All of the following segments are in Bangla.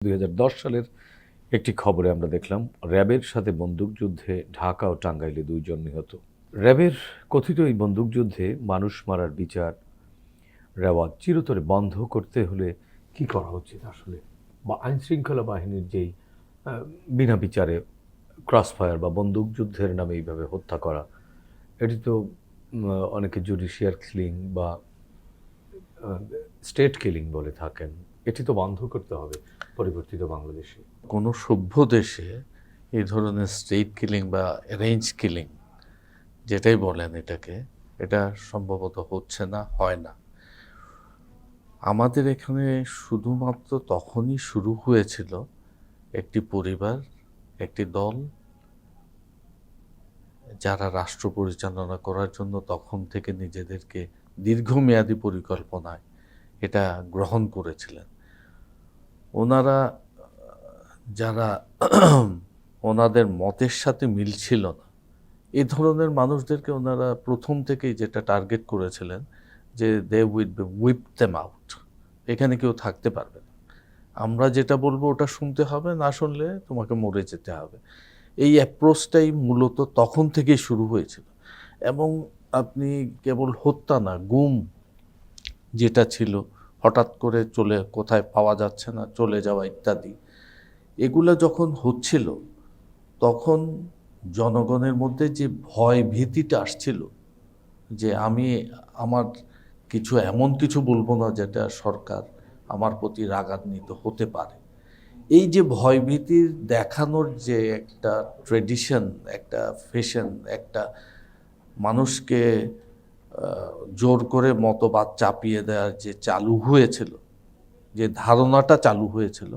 2010 সালের একটি খবরে আমরা দেখলাম র্যাবের সাথে বন্দুকযুদ্ধে ঢাকা ও টাঙ্গাইলে 2 জন নিহত। র্যাবের কথিত এই বন্দুকযুদ্ধে মানুষ মারার বিচার রেওয়াজ চিরতরে বন্ধ করতে হলে কি করা উচিত আসলে, বা আইনশৃঙ্খলা বাহিনীর যেই বিনা বিচারে ক্রসফায়ার বা বন্দুকযুদ্ধের নামে এইভাবে হত্যা করা, এটি তো অনেকে জুডিশিয়াল কিলিং বা স্টেট কিলিং বলে থাকেন। এটি তো বন্ধ করতে হবে পরিবর্তিত বাংলাদেশে। কোনো সভ্য দেশে এই ধরনের স্টেট কিলিং বা অ্যারেঞ্জ কিলিং যেটাই বলেন এটাকে, এটা সম্ভবত হচ্ছে না, হয় না। আমাদের এখানে শুধুমাত্র তখনই শুরু হয়েছিল একটি পরিবার, একটি দল যারা রাষ্ট্র পরিচালনা করার জন্য তখন থেকে নিজেদেরকে দীর্ঘমেয়াদী পরিকল্পনায় এটা গ্রহণ করেছিলেন। ওনারা যারা ওনাদের মতের সাথে মিলছিল না, এই ধরনের মানুষদেরকে ওনারা প্রথম থেকেই যেটা টার্গেট করেছিলেন যে they will be wipe them out, এখানে কেউ থাকতে পারবে না, আমরা যেটা বলবো ওটা শুনতে হবে, না শুনলে তোমাকে মরে যেতে হবে। এই অ্যাপ্রোচটাই মূলত তখন থেকেই শুরু হয়েছিল। এবং আপনি কেবল হত্যা না, গুম যেটা ছিল, হঠাৎ করে চলে কোথায় পাওয়া যাচ্ছে না চলে যাওয়া ইত্যাদি, এগুলো যখন হচ্ছিল তখন জনগণের মধ্যে যে ভয় ভীতিটা আসছিল যে আমি আমার কিছু এমন কিছু বলবো না যেটা সরকার আমার প্রতি রাগান্বিত হতে পারে, এই যে ভয়ভীতির দেখানোর যে একটা ট্রেডিশন, একটা ফ্যাশন, একটা মানুষকে জোর করে মতবাদ চাপিয়ে দেওয়ার যে চালু হয়েছিল, যে ধারণাটা চালু হয়েছিল,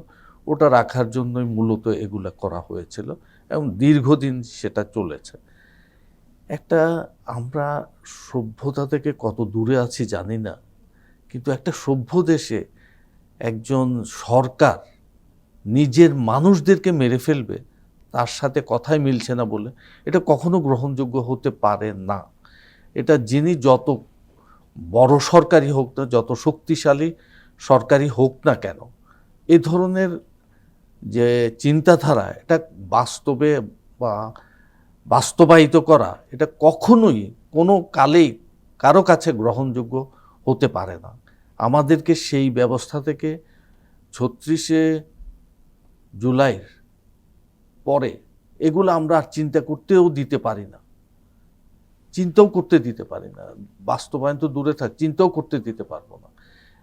ওটা রাখার জন্যই মূলত এগুলা করা হয়েছিল এবং দীর্ঘদিন সেটা চলেছে। একটা আমরা সভ্যতা থেকে কত দূরে আছি জানি না, কিন্তু একটা সভ্য দেশে একজন সরকার নিজের মানুষদেরকে মেরে ফেলবে তার সাথে কথাই মিলছে না বলে, এটা কখনো গ্রহণযোগ্য হতে পারে না। এটা যিনি যত বড় সরকারি হোক না, যত শক্তিশালী সরকারি হোক না কেন, এ ধরনের যে চিন্তাধারা এটা বাস্তবে বা বাস্তবায়িত করা এটা কখনোই কোনো কালেই কারো কাছে গ্রহণযোগ্য হতে পারে না। আমাদেরকে সেই ব্যবস্থা থেকে 36শে জুলাইয়ের পরে এগুলো আমরা আর চিন্তা করতেও দিতে পারি না, চিন্তাও করতে দিতে পারি না, বাস্তবায়ন তো দূরে থাক, চিন্তাও করতে দিতে পারবো না।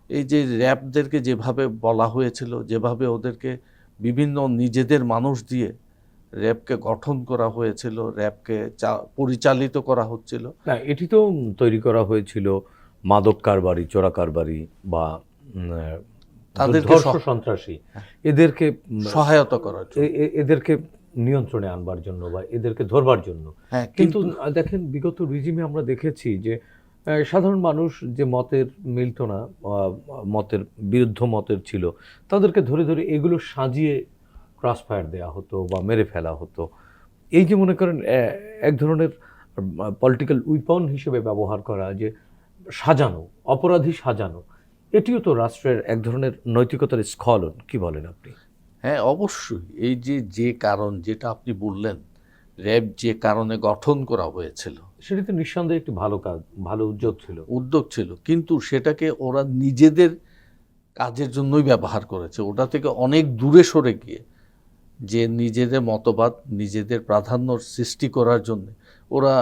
এই যে র্যাবদেরকে যেভাবে বলা হয়েছিল, যেভাবে ওদেরকে বিভিন্ন নিজেদের মানুষ দিয়ে র্যাবকে গঠন করা হয়েছিল, র্যাবকে পরিচালিত করা হচ্ছিল, না, এটি তো তৈরি করা হয়েছিল মাদক কারবারি, চোরা কারবারি বা তাদেরকে সন্ত্রাসী, এদেরকে সহায়তা করার জন্য, এদেরকে নিয়ন্ত্রণে আনবার জন্য বা এদেরকে ধরবার জন্য। কিন্তু দেখেন বিগত রিজিমে আমরা দেখেছি যে সাধারণ মানুষ যে মতের মিলত না, মতের বিরুদ্ধ মতের ছিল, তাদেরকে ধরে ধরে এগুলো সাজিয়ে ক্রসফায়ার দেওয়া হতো বা মেরে ফেলা হতো। এই যে মনে করেন এক ধরনের পলিটিক্যাল উইপন হিসেবে ব্যবহার করা, যে সাজানো, অপরাধী সাজানো, এটিও তো রাষ্ট্রের এক ধরনের নৈতিকতার স্খলন। কি বলেন আপনি? হ্যাঁ, অবশ্যই। এই যে কারণ যেটা আপনি বললেন, র্যাব যে কারণে গঠন করা হয়েছিল, সেটি তো নিঃসন্দেহে একটি ভালো কাজ, ভালো উদ্যোগ ছিল, কিন্তু সেটাকে ওরা নিজেদের কাজের জন্যই ব্যবহার করেছে। ওটা থেকে অনেক দূরে সরে গিয়ে যে নিজেদের মতবাদ, নিজেদের প্রাধান্য সৃষ্টি করার জন্য ওরা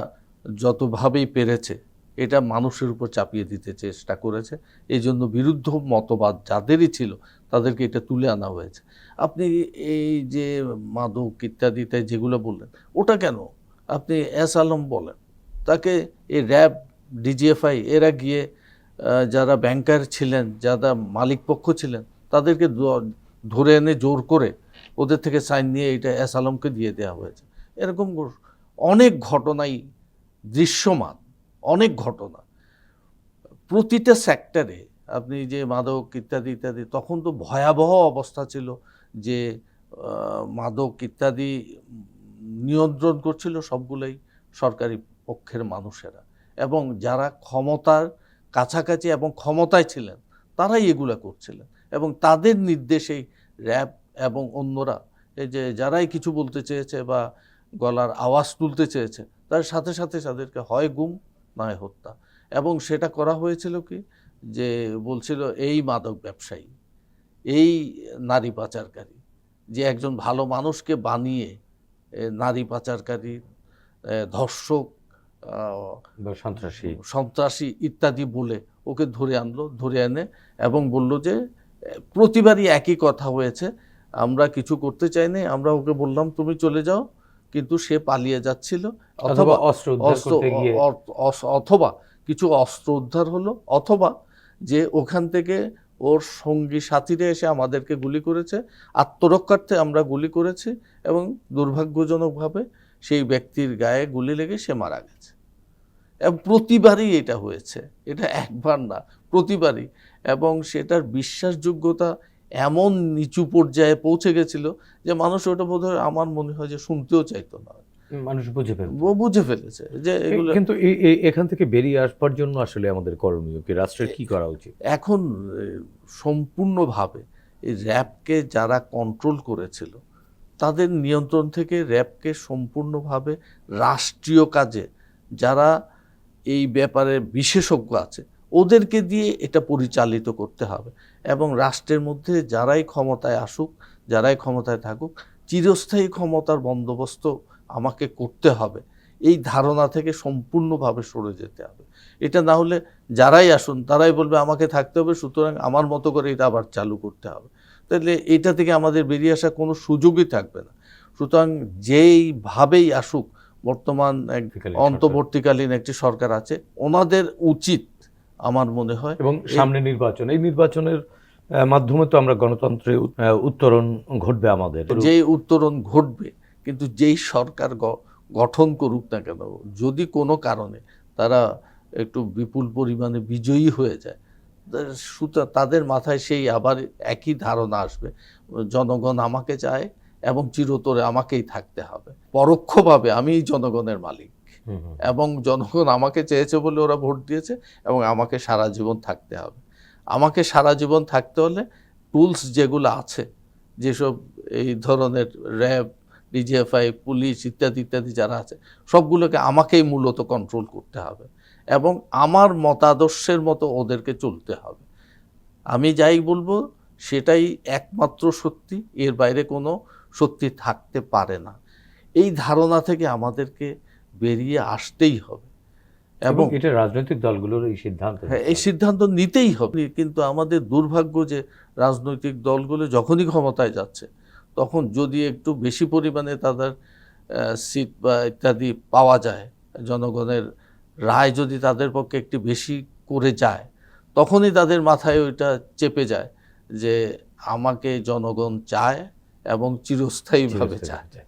যতভাবেই পেরেছে এটা মানুষের উপর চাপিয়ে দিতে চেষ্টা করেছে। এই জন্য বিরুদ্ধ মতবাদ যাদেরই ছিল তাদেরকে এটা তুলে আনা হয়েছে। আপনি এই যে মাদক ইত্যাদিতে যেগুলো বললেন, ওটা কেন আপনি এস আলম বলেন, তাকে এই র্যাব, ডিজিএফআই এরা গিয়ে যারা ব্যাংকার ছিলেন, যারা মালিক পক্ষ ছিলেন, তাদেরকে ধরে এনে জোর করে ওদের থেকে সাইন নিয়ে এটা এস আলমকে দিয়ে দেওয়া হয়েছে। এরকম অনেক ঘটনাই দৃশ্যমান, অনেক ঘটনা প্রতিটা সেক্টরে। আপনি যে মাদক ইত্যাদি ইত্যাদি, তখন তো ভয়াবহ অবস্থা ছিল যে মাদক ইত্যাদি নিয়ন্ত্রণ করছিল সবগুলোই সরকারি পক্ষের মানুষেরা, এবং যারা ক্ষমতার কাছাকাছি এবং ক্ষমতায় ছিলেন তারাই এগুলো করছিলেন, এবং তাদের নির্দেশেই র্যাব এবং অন্যরা এই যে যারাই কিছু বলতে চেয়েছে বা গলার আওয়াজ তুলতে চেয়েছে তার সাথে সাথে তাদেরকে হয় গুম নয় হত্যা। এবং সেটা করা হয়েছিল কি, যে বলছিল এই মাদক ব্যবসায়ী, এই নারী পাচারকারী, যে একজন ভালো মানুষকে বানিয়ে নারী পাচারকারী, ধর্ষক, বা সন্ত্রাসী সন্ত্রাসী ইত্যাদি বলে ওকে ধরে আনলো, ধরে এনে এবং বলল যে প্রতিবারই একই কথা হয়েছে, আমরা কিছু করতে চাইনি, আমরা ওকে বললাম তুমি চলে যাও, কিন্তু সে পালিয়ে যাচ্ছিল, অথবা অস্ত্র উদ্ধার অস্ত্র করতে গিয়ে অথবা কিছু অস্ত্র উদ্ধার হলো, অথবা যে ওখান থেকে ওর সঙ্গী সাথীরা এসে আমাদেরকে গুলি করেছে, আত্মরক্ষার্থে আমরা গুলি করেছি এবং দুর্ভাগ্যজনকভাবে সেই ব্যক্তির গায়ে গুলি লেগে সে মারা গেছে। এবং প্রতিবারই এটা হয়েছে, এটা একবার না, প্রতিবারই। এবং সেটার বিশ্বাসযোগ্যতা এমন নিচু পর্যায়ে পৌঁছে গেছিল যে মানুষ ওটা বোধহয় আমার মনে হয় যে শুনতেও চাইতো না, মানুষ বুঝে ফেলবে। বুঝে ফেলেছে যে এগুলো। কিন্তু এখান থেকে বেরিয়ে আসবার জন্য আসলে আমাদের করণীয় কি, রাষ্ট্রের কি করা উচিত? এখন সম্পূর্ণভাবে এই র্যাবকে যারা কন্ট্রোল করেছিল তাদের নিয়ন্ত্রণ থেকে র্যাবকে সম্পূর্ণভাবে রাষ্ট্রীয় কাজে যারা এই ব্যাপারে বিশেষজ্ঞ আছে ওদেরকে দিয়ে এটা পরিচালিত করতে হবে। এবং রাষ্ট্রের মধ্যে যারাই ক্ষমতায় আসুক, যারাই ক্ষমতায় থাকুক, চিরস্থায়ী ক্ষমতার বন্দোবস্ত আমাকে করতে হবে, এই ধারণা থেকে সম্পূর্ণভাবে সরে যেতে হবে। এটা না হলে যারাই আসুন তারাই বলবে আমাকে থাকতে হবে, সুতরাং আমার মতো করে এটা আবার চালু করতে হবে। তাহলে এটা থেকে আমাদের বেরিয়ে আসার কোনো সুযোগই থাকবে না। সুতরাং যেইভাবেই আসুক, বর্তমান অন্তর্বর্তীকালীন একটি সরকার আছে, ওনাদের উচিত আমার মনে হয়, এবং সামনে নির্বাচন, এই নির্বাচনের মাধ্যমে তো আমরা গণতন্ত্রের উত্তরণ ঘটবে আমাদের, যেই উত্তরণ ঘটবে, কিন্তু যেই সরকার গঠন করুক না কেন, যদি কোনো কারণে তারা একটু বিপুল পরিমাণে বিজয়ী হয়ে যায়, তাদের মাথায় সেই আবার একই ধারণা আসবে, জনগণ আমাকে চায় এবং চিরতরে আমাকেই থাকতে হবে, পরোক্ষভাবে আমি জনগণের মালিক এবং জনগণ আমাকে চেয়েছে বলে ওরা ভোট দিয়েছে এবং আমাকে সারা জীবন থাকতে হবে। আমাকে সারা জীবন থাকতে হলে টুলস যেগুলো আছে, যেসব এই ধরনের র্যাব, ডিজিএফআই, পুলিশ ইত্যাদি ইত্যাদি যারা আছে, সবগুলোকে আমাকেই মূলত কন্ট্রোল করতে হবে এবং আমার মতাদর্শের মতো ওদেরকে চলতে হবে। আমি যাই বলবো সেটাই একমাত্র সত্যি, এর বাইরে কোনো সত্যি থাকতে পারে না। এই ধারণা থেকে আমাদেরকে বেরিয়ে আসতেই হবে এবং এটা রাজনৈতিক দলগুলোর এই সিদ্ধান্ত, এই সিদ্ধান্ত নিতেই হবে। কিন্তু আমাদের দুর্ভাগ্য যে রাজনৈতিক দলগুলো যখনই ক্ষমতায় যাচ্ছে তখন যদি একটু বেশি পরিমাণে তাদের সিট বা ইত্যাদি পাওয়া যায়, জনগণের রায় যদি তাদের পক্ষে একটু বেশি করে যায়, তখনই তাদের মাথায় ওইটা চেপে যায় যে আমাকে জনগণ চায় এবং চিরস্থায়ীভাবে চায়।